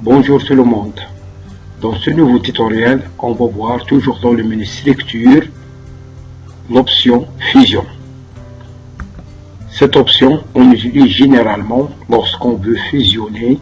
Bonjour tout le monde. Dans ce nouveau tutoriel, on va voir toujours dans le menu structure l'option fusion. Cette option, on l'utilise généralement lorsqu'on veut fusionner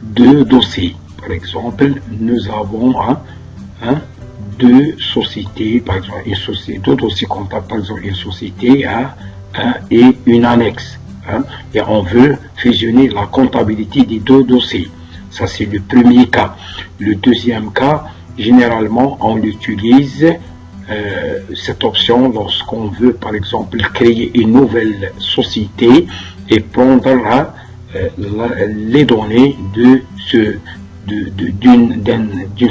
deux dossiers. Par exemple, nous avons deux sociétés, par exemple une société, deux dossiers comptables, par exemple une société et une annexe. Et on veut fusionner la comptabilité des deux dossiers. Ça, c'est le premier cas. Le deuxième cas, généralement, on utilise cette option lorsqu'on veut, par exemple, créer une nouvelle société et prendre les données d'une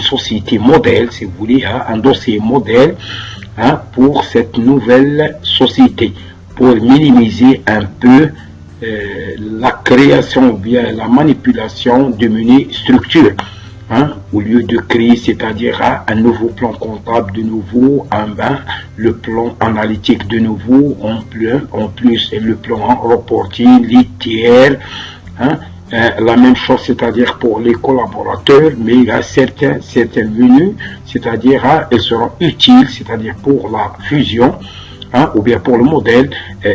société modèle, si vous voulez, un dossier modèle pour cette nouvelle société, pour minimiser un peu la création ou bien la manipulation de menu structure, au lieu de créer, c'est-à-dire un nouveau plan comptable de nouveau, le plan analytique de nouveau, en plus le plan reporting, les tiers, la même chose, c'est-à-dire pour les collaborateurs, mais il y a certains menus, c'est-à-dire ils seront utiles, c'est-à-dire pour la fusion, ou bien pour le modèle,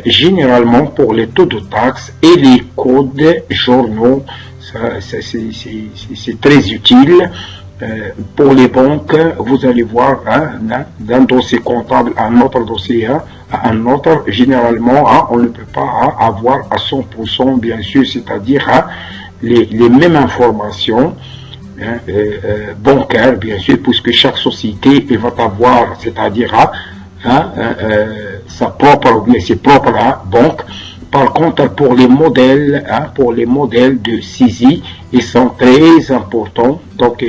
généralement pour les taux de taxes et les codes journaux. C'est très utile. Pour les banques, vous allez voir d'un dossier comptable à un autre dossier à un autre. Généralement, on ne peut pas avoir à 100%, bien sûr, c'est-à-dire les mêmes informations bancaires, bien sûr, puisque chaque société va avoir, c'est-à-dire sa propre ou bien ses propres banques. Par contre, pour les modèles, de saisie, ils sont très importants. Donc,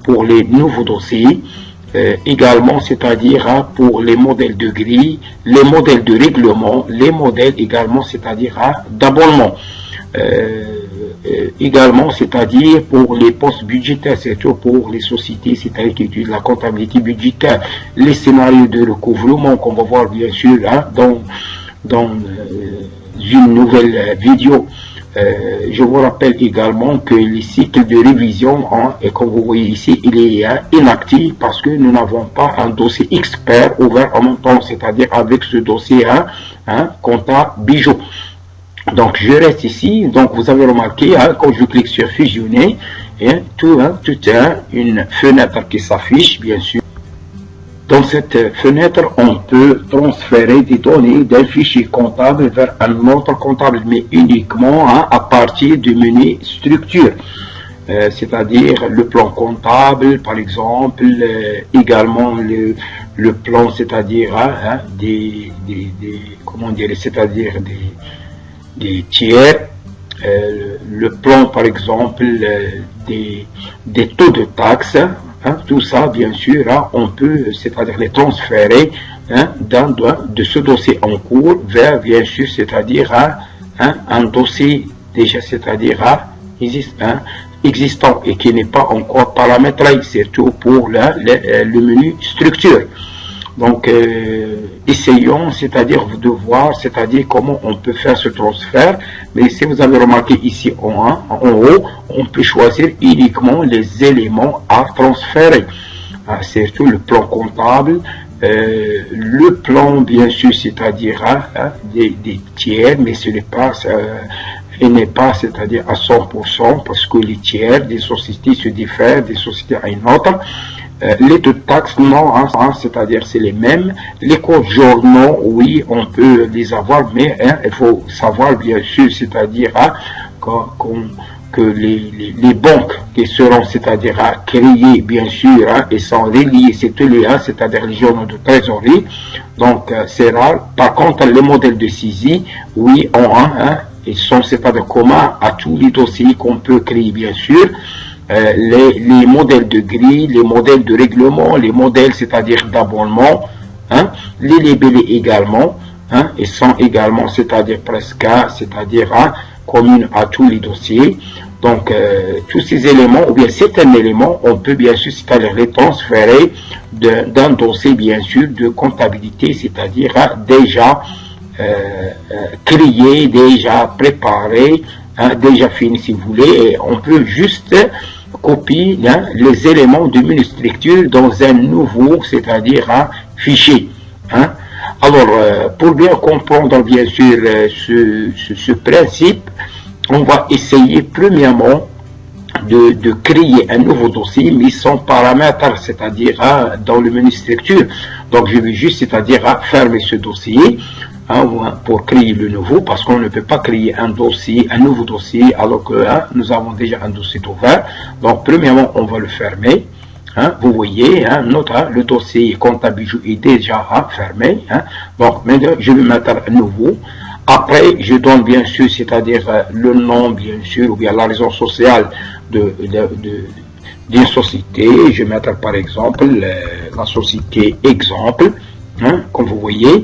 pour les nouveaux dossiers, également, c'est-à-dire pour les modèles de grille, les modèles de règlement, les modèles également, c'est-à-dire d'abonnement. Également, c'est-à-dire pour les postes budgétaires, surtout pour les sociétés, c'est-à-dire qui utilisent la comptabilité budgétaire, les scénarios de recouvrement qu'on va voir bien sûr dans une nouvelle vidéo. Je vous rappelle également que les cycles de révision, et comme vous voyez ici, il est inactif parce que nous n'avons pas un dossier expert ouvert en même temps, c'est-à-dire avec ce dossier comptable bijou. Donc je reste ici. Donc vous avez remarqué quand je clique sur fusionner, tout une fenêtre qui s'affiche bien sûr. Dans cette fenêtre, on peut transférer des données d'un fichier comptable vers un autre comptable, mais uniquement à partir du menu structure. C'est-à-dire le plan comptable, par exemple, également le plan, c'est-à-dire c'est-à-dire des tiers, le plan, par exemple, des taux de taxes. Tout ça, bien sûr, on peut, c'est-à-dire les transférer de ce dossier en cours vers, bien sûr, c'est-à-dire un dossier déjà, c'est-à-dire existant et qui n'est pas encore paramétré, surtout pour le menu structure. Donc, essayons, c'est-à-dire de voir, c'est-à-dire comment on peut faire ce transfert. Mais si vous avez remarqué ici en haut, on peut choisir uniquement les éléments à transférer. Surtout le plan comptable, le plan, bien sûr, c'est-à-dire des tiers, mais ce n'est pas, il n'est pas, c'est-à-dire à 100%, parce que les tiers des sociétés se diffèrent des sociétés à une autre. Les taux de taxes, non, c'est-à-dire c'est les mêmes. Les codes journaux, oui, on peut les avoir, mais il faut savoir bien sûr, c'est-à-dire que les banques qui seront, c'est-à-dire créées, bien sûr, et sont reliées, c'est-à-dire les journaux de trésorerie. Donc c'est rare. Par contre, les modèles de saisie, oui, ils sont, c'est-à-dire communs à tous les dossiers qu'on peut créer, bien sûr. Les modèles de grille, les modèles de règlement, les modèles, c'est-à-dire d'abonnement, les libellés également, ils sont également, c'est-à-dire presque, c'est-à-dire communes à tous les dossiers. Donc, tous ces éléments, ou bien certains éléments, on peut bien sûr, c'est-à-dire les transférer d'un dossier, bien sûr, de comptabilité, c'est-à-dire déjà créé, déjà préparé, déjà fini, si vous voulez, et on peut juste copie les éléments du menu structure dans un nouveau, c'est-à-dire un fichier. Alors, pour bien comprendre bien sûr ce principe, on va essayer premièrement de créer un nouveau dossier, mais sans paramètres, c'est-à-dire dans le menu structure. Donc, je vais juste, c'est-à-dire fermer ce dossier pour créer le nouveau, parce qu'on ne peut pas créer un nouveau dossier, alors que nous avons déjà un dossier ouvert. Donc, premièrement, on va le fermer. Vous voyez, le dossier comptable bijou est déjà fermé. Donc, maintenant, je vais mettre un nouveau. Après, je donne bien sûr, c'est-à-dire le nom, bien sûr, ou bien la raison sociale d'une société. Je vais mettre par exemple la société exemple, comme vous voyez.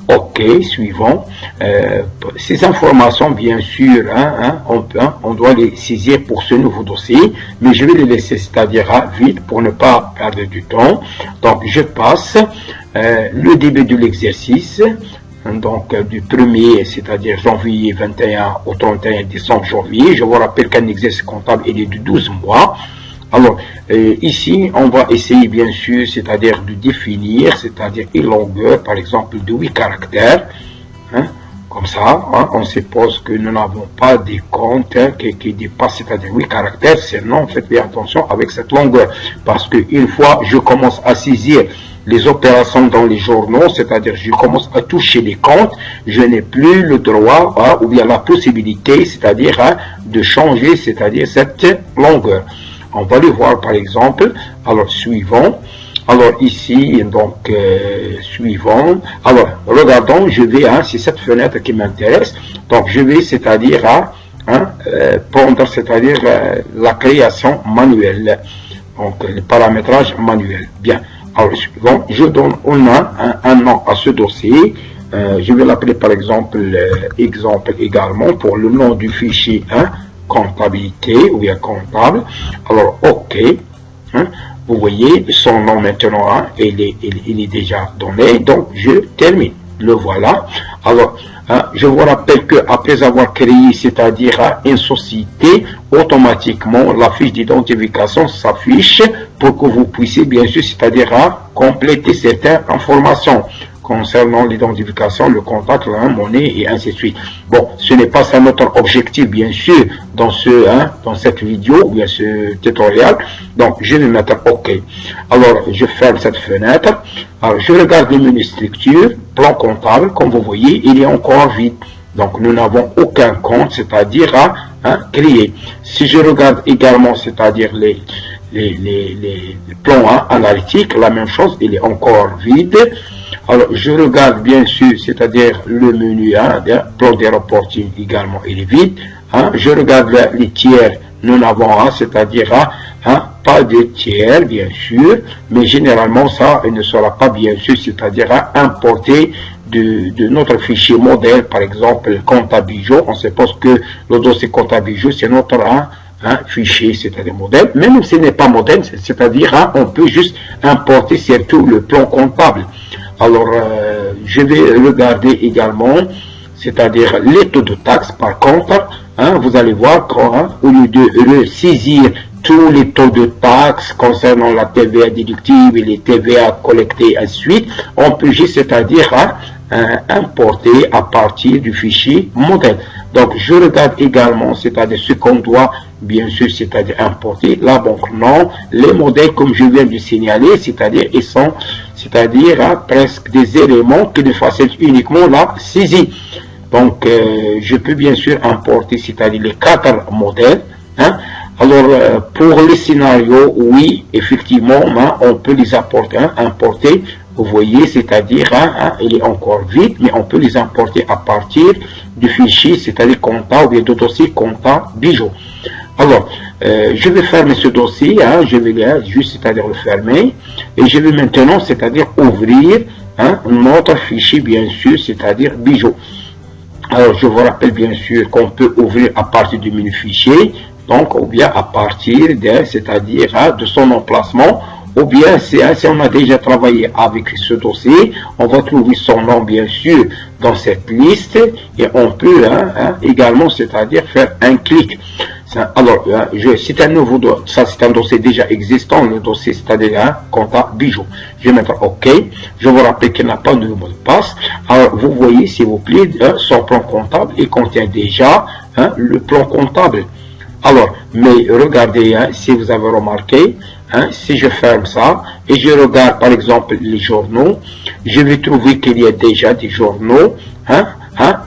OK, suivant. Ces informations, bien sûr, on doit les saisir pour ce nouveau dossier, mais je vais les laisser, c'est-à-dire vite pour ne pas perdre du temps. Donc, je passe le début de l'exercice. Donc, du 1er, c'est-à-dire janvier 21 au 31 décembre janvier. Je vous rappelle qu'un exercice comptable, il est de 12 mois. Alors, ici, on va essayer, bien sûr, c'est-à-dire de définir, c'est-à-dire une longueur, par exemple, de 8 caractères. Comme ça, on suppose que nous n'avons pas des comptes qui dépassent, c'est-à-dire 8 caractères. Sinon, faites bien attention avec cette longueur. Parce qu'une fois, je commence à saisir les opérations dans les journaux, c'est-à-dire je commence à toucher les comptes, je n'ai plus le droit ou bien la possibilité, c'est-à-dire de changer, c'est-à-dire cette longueur. On va le voir par exemple. Alors, suivant. Alors, ici, donc, suivant. Alors, regardons, je vais, c'est cette fenêtre qui m'intéresse. Donc, je vais, c'est-à-dire, prendre, c'est-à-dire, la création manuelle. Donc, le paramétrage manuel. Bien. Alors, suivant, je donne un nom à ce dossier. Je vais l'appeler, par exemple, exemple également pour le nom du fichier, comptabilité ou bien comptable. Alors, OK. Vous voyez, son nom maintenant, il est déjà donné. Donc, je termine. Le voilà. Alors, je vous rappelle que après avoir créé, c'est-à-dire une société, automatiquement, la fiche d'identification s'affiche pour que vous puissiez, bien sûr, c'est-à-dire compléter certaines informations concernant l'identification, le contact, la monnaie et ainsi de suite. Bon, ce n'est pas ça notre objectif, bien sûr, dans cette vidéo ou bien ce tutoriel. Donc, je vais mettre OK. Alors, je ferme cette fenêtre. Alors, je regarde le menu structure, plan comptable, comme vous voyez, il est encore vide. Donc, nous n'avons aucun compte, c'est-à-dire créé. Si je regarde également, c'est-à-dire les plans analytiques, la même chose, il est encore vide. Alors, je regarde bien sûr, c'est-à-dire le menu, plan de reporting également, il est vide. Je regarde les tiers, nous n'avons, c'est-à-dire pas de tiers, bien sûr, mais généralement, ça ne sera pas, bien sûr, c'est-à-dire importé de notre fichier modèle, par exemple, comptable bijou. On suppose que le dossier comptable bijou, c'est notre fichier, c'est-à-dire modèle. Même si ce n'est pas modèle, c'est-à-dire on peut juste importer surtout le plan comptable. Alors, je vais regarder également, c'est-à-dire les taux de taxes. Par contre, vous allez voir qu'au lieu de saisir tous les taux de taxes concernant la TVA déductible et les TVA collectées ensuite, on peut juste, c'est-à-dire importer à partir du fichier modèle. Donc, je regarde également, c'est-à-dire ce qu'on doit, bien sûr, c'est-à-dire importer. Là, donc, non, les modèles, comme je viens de signaler, c'est-à-dire, ils sont, c'est-à-dire, presque des éléments qui ne facilitent uniquement la saisie. Donc, je peux bien sûr importer, c'est-à-dire les 4 modèles. Alors, pour les scénarios, oui, effectivement, on peut les importer. Vous voyez, c'est-à-dire, il est encore vide, mais on peut les importer à partir du fichier, c'est-à-dire comptable ou bien de dossier comptable bijou. Alors, je vais fermer ce dossier, je vais juste, c'est-à-dire le fermer, et je vais maintenant, c'est-à-dire ouvrir notre fichier, bien sûr, c'est-à-dire bijou. Alors, je vous rappelle bien sûr qu'on peut ouvrir à partir du menu fichier, donc, ou bien à partir de, c'est-à-dire de son emplacement, ou bien si on a déjà travaillé avec ce dossier, on va trouver son nom bien sûr dans cette liste et on peut également, c'est-à-dire faire un clic. Alors, c'est un nouveau dossier, ça c'est un dossier déjà existant, le dossier c'est-à-dire un comptable bijoux. Je vais mettre OK. Je vous rappelle qu'il n'a pas de mot de passe. Alors, vous voyez, s'il vous plaît, son plan comptable, il contient déjà le plan comptable. Alors, mais regardez, si vous avez remarqué, si je ferme ça et je regarde par exemple les journaux, je vais trouver qu'il y a déjà des journaux,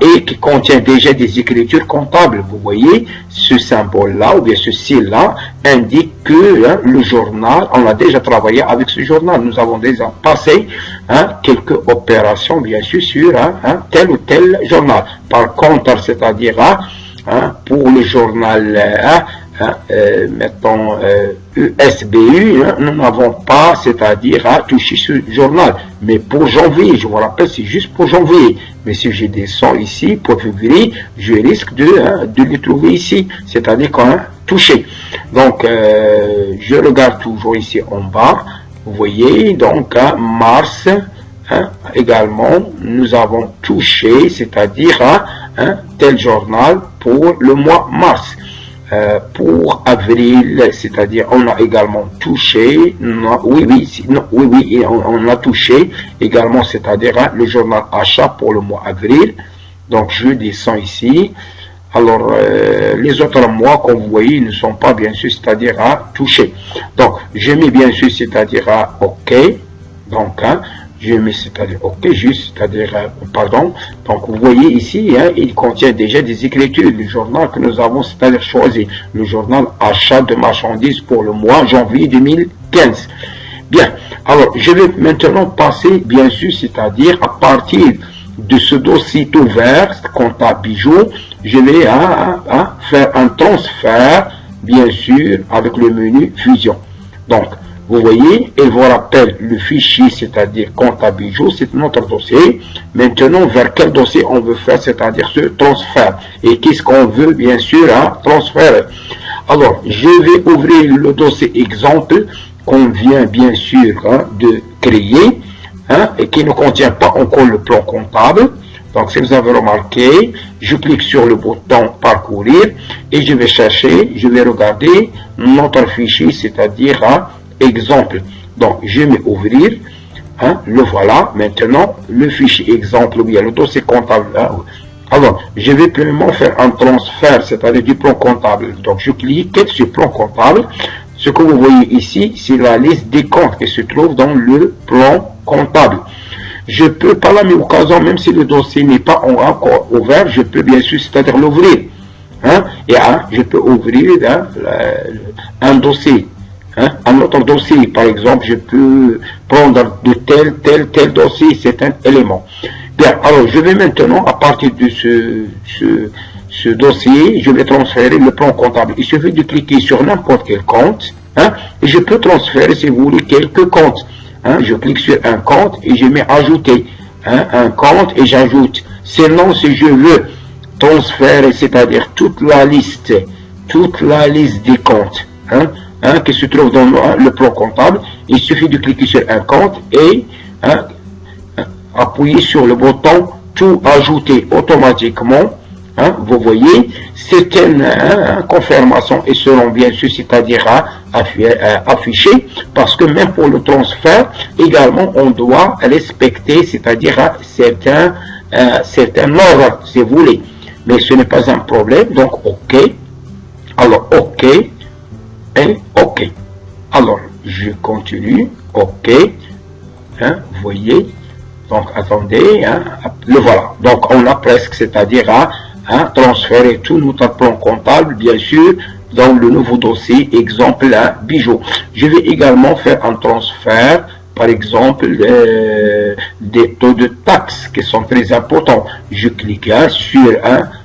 et qui contient déjà des écritures comptables. Vous voyez, ce symbole-là, ou bien ceci-là, indique que le journal, on a déjà travaillé avec ce journal. Nous avons déjà passé quelques opérations, bien sûr, sur tel ou tel journal. Par contre, c'est-à-dire, pour le journal, mettons, USBU, nous n'avons pas, c'est-à-dire, touché ce journal. Mais pour janvier, je vous rappelle, c'est juste pour janvier. Mais si je descends ici, pour février, je risque de le trouver ici, c'est-à-dire qu'on a touché. Donc, je regarde toujours ici en bas. Vous voyez, donc, mars, également, nous avons touché, c'est-à-dire, tel journal pour le mois mars. Pour avril, c'est-à-dire on a également touché, on a touché également, c'est-à-dire le journal achat pour le mois avril. Donc je descends ici. Alors les autres mois, comme vous voyez, ne sont pas bien sûr, c'est-à-dire touchés. Donc je mets bien sûr, c'est-à-dire OK. Donc je mets c'est-à-dire OK, juste, c'est-à-dire, pardon. Donc, vous voyez ici, il contient déjà des écritures du journal que nous avons, c'est-à-dire choisi. Le journal achat de marchandises pour le mois janvier 2015. Bien. Alors, je vais maintenant passer, bien sûr, c'est-à-dire, à partir de ce dossier ouvert, comptable bijoux, je vais faire un transfert, bien sûr, avec le menu fusion. Donc, vous voyez, il vous rappelle le fichier, c'est-à-dire comptable bijoux, c'est notre dossier. Maintenant, vers quel dossier on veut faire, c'est-à-dire ce transfert. Et qu'est-ce qu'on veut, bien sûr, transférer. Alors, je vais ouvrir le dossier exemple qu'on vient, bien sûr, de créer, et qui ne contient pas encore le plan comptable. Donc, si vous avez remarqué, je clique sur le bouton parcourir et je vais chercher, je vais regarder notre fichier, c'est-à-dire exemple. Donc, je vais ouvrir, le voilà. Maintenant, le fichier exemple, ou bien le dossier comptable. Alors, je vais premièrement faire un transfert, c'est-à-dire du plan comptable. Donc, je clique sur plan comptable. Ce que vous voyez ici, c'est la liste des comptes qui se trouve dans le plan comptable. Je peux, par la même occasion, même si le dossier n'est pas encore ouvert, je peux bien sûr, c'est-à-dire l'ouvrir. Et je peux ouvrir un dossier. Un autre dossier, par exemple, je peux prendre de tel dossier, c'est un élément. Bien, alors je vais maintenant, à partir de ce dossier, je vais transférer le plan comptable. Il suffit de cliquer sur n'importe quel compte, et je peux transférer, si vous voulez, quelques comptes. Je clique sur un compte et je mets ajouter un compte et j'ajoute. Sinon, si je veux transférer, c'est-à-dire toute la liste des comptes, qui se trouve dans le plan comptable, il suffit de cliquer sur un compte et appuyer sur le bouton tout ajouter automatiquement. Vous voyez, certaines confirmations et seront bien sûr, c'est-à-dire affichées, parce que même pour le transfert, également, on doit respecter, c'est-à-dire certains ordres, si vous voulez. Mais ce n'est pas un problème, donc OK. Alors, OK. Et OK. Alors, je continue. OK. Vous voyez. Donc, attendez. Le voilà. Donc, on a presque, c'est-à-dire transférer tout notre plan comptable, bien sûr, dans le nouveau dossier exemple bijoux. Je vais également faire un transfert, par exemple, des taux de taxes qui sont très importants. Je clique sur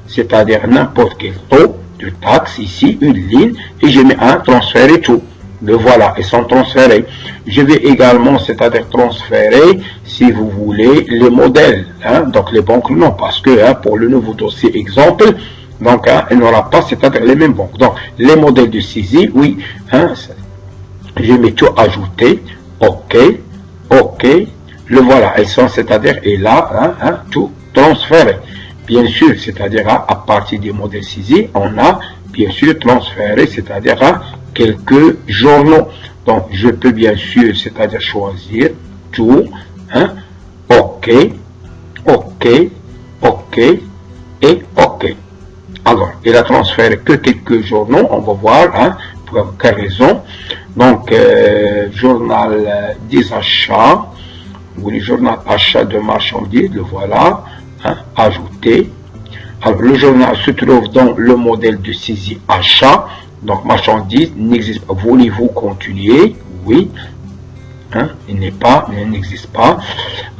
c'est-à-dire n'importe quel taux de taxe, ici, une ligne, et je mets transférer tout. Le voilà, ils sont transférés. Je vais également, c'est-à-dire transférer, si vous voulez, les modèles, donc les banques non, parce que pour le nouveau dossier exemple, donc il n'aura pas, c'est-à-dire les mêmes banques. Donc les modèles de saisie, oui, je mets tout ajouter, OK, OK, le voilà, ils sont, c'est-à-dire, et là, tout transféré. Bien sûr, c'est-à-dire à partir des modèles saisis, on a bien sûr transférer, c'est-à-dire à quelques journaux. Donc je peux bien sûr, c'est-à-dire choisir tout, hein, OK, OK, OK et OK. Alors, il a transféré que quelques journaux, on va voir, hein, pour quelle raison. Donc, journal des achats, ou le journal achat de marchandises, le voilà, hein, ajouté. Alors, le journal se trouve dans le modèle de saisie achat, donc marchandises n'existe pas. Voulez-vous continuer? Oui. Hein, il n'existe pas.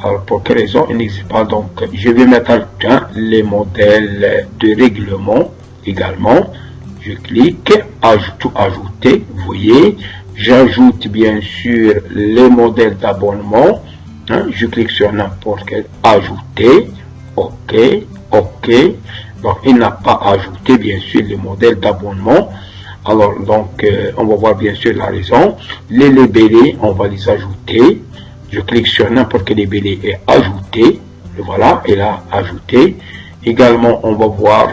Alors, pour quelle raison il n'existe pas? Donc, je vais mettre les modèles de règlement également. Je clique, ajouter, vous voyez. J'ajoute bien sûr les modèles d'abonnement. Hein, je clique sur n'importe quel, ajouter, OK, OK. Donc, il n'a pas ajouté bien sûr les modèles d'abonnement. Alors, donc, on va voir bien sûr la raison. Les labellés, on va les ajouter. Je clique sur n'importe quel labellé et ajouter. Le voilà, il a ajouté. Également, on va voir,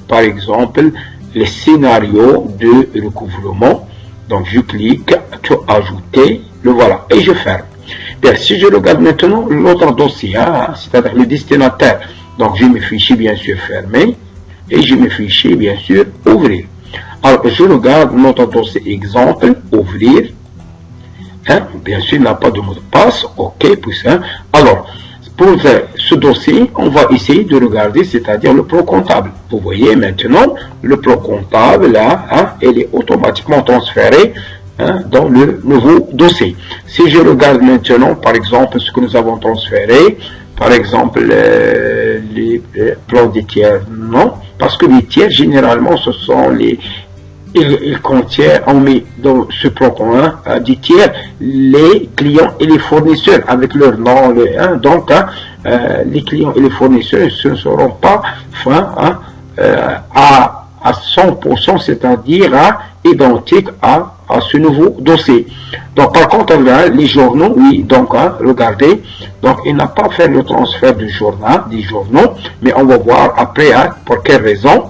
par exemple, les scénarios de recouvrement. Donc, je clique, tout ajouter. Le voilà, et je ferme. Bien, si je regarde maintenant l'autre dossier, hein, c'est-à-dire le destinataire. Donc, j'ai mes fichiers, bien sûr, fermés. Et j'ai mes fichiers, bien sûr, ouvrir. Alors, je regarde notre dossier exemple, ouvrir. Hein, bien sûr, il n'a pas de mot de passe. OK, puis hein. Alors, pour ce dossier, on va essayer de regarder, c'est-à-dire le pro comptable. Vous voyez maintenant, le pro comptable, là, hein, il est automatiquement transféré, hein, dans le nouveau dossier. Si je regarde maintenant, par exemple, ce que nous avons transféré, par exemple, les plans des tiers, non, parce que les tiers, généralement, ce sont les... Il contient, on met dans ce plan commun des tiers, les clients et les fournisseurs avec leur nom. Hein, donc, hein, les clients et les fournisseurs ne seront pas à 100%, c'est-à-dire identiques à ce nouveau dossier. Donc, par contre, là, les journaux, oui, donc, hein, regardez, donc, il n'a pas fait le transfert des journaux, mais on va voir après, hein, pour quelle raison.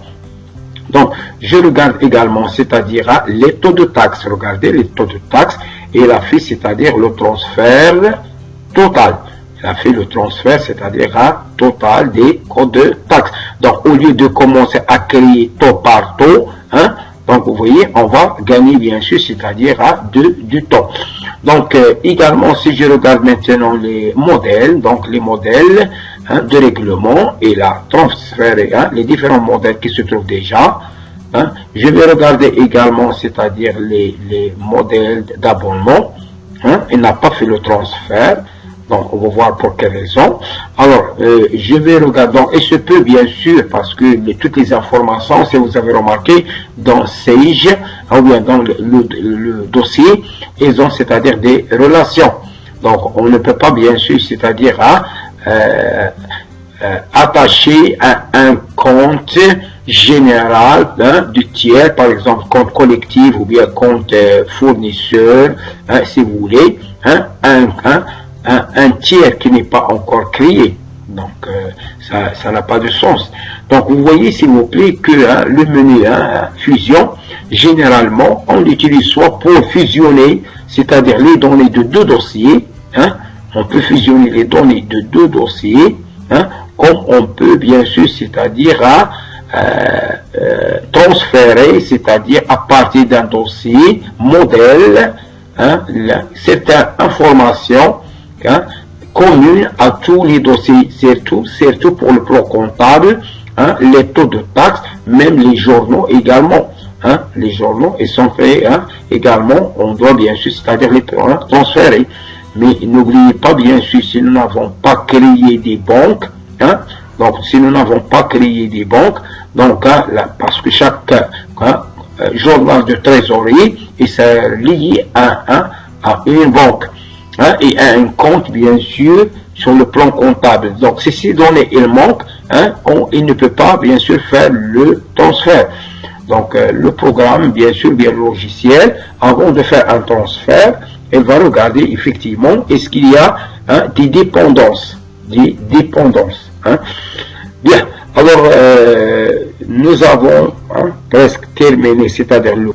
Donc, je regarde également, c'est-à-dire les taux de taxes. Regardez les taux de taxes. Et il a fait, c'est-à-dire le transfert total. Il a fait le transfert, c'est-à-dire total des codes de taxes. Donc, au lieu de commencer à créer taux par taux, hein, donc vous voyez, on va gagner bien sûr, c'est-à-dire du temps. Donc, également, si je regarde maintenant les modèles, donc les modèles, hein, de règlement, et là, transférer, hein, les différents modèles qui se trouvent déjà. Hein. Je vais regarder également, c'est-à-dire les modèles d'abonnement. Hein. Il n'a pas fait le transfert. Donc, on va voir pour quelle raison. Alors, je vais regarder. Donc, et se peut, bien sûr, parce que toutes les informations, si vous avez remarqué, dans Sage, ou bien dans le dossier, ils ont, c'est-à-dire des relations. Donc, on ne peut pas, bien sûr, c'est-à-dire attaché à un compte général, hein, du tiers, par exemple compte collectif ou bien compte fournisseur, hein, si vous voulez, hein, un tiers qui n'est pas encore créé. Donc, ça n'a pas de sens. Donc, vous voyez, s'il vous plaît, que hein, le menu hein, fusion, généralement, on l'utilise soit pour fusionner, c'est-à-dire les données de deux dossiers, hein, on peut fusionner les données de deux dossiers, hein, comme on peut bien sûr, c'est-à-dire transférer, c'est-à-dire à partir d'un dossier modèle, hein, certaines informations, hein, communes à tous les dossiers, surtout pour le plan comptable, hein, les taux de taxes, même les journaux également. Hein, les journaux, ils sont faits hein, également, on doit bien sûr, c'est-à-dire les transférer. Mais n'oubliez pas, bien sûr, si nous n'avons pas créé des banques, hein, donc si nous n'avons pas créé des banques, donc hein, là, parce que chaque hein, journal de trésorerie est lié à une banque hein, et à un compte, bien sûr, sur le plan comptable. Donc si ces données il manquent, hein, il ne peut pas, bien sûr, faire le transfert. Donc le programme, bien sûr, bien le logiciel, avant de faire un transfert, elle va regarder effectivement est-ce qu'il y a hein, des dépendances. Hein. Bien, alors nous avons presque terminé, c'est-à-dire le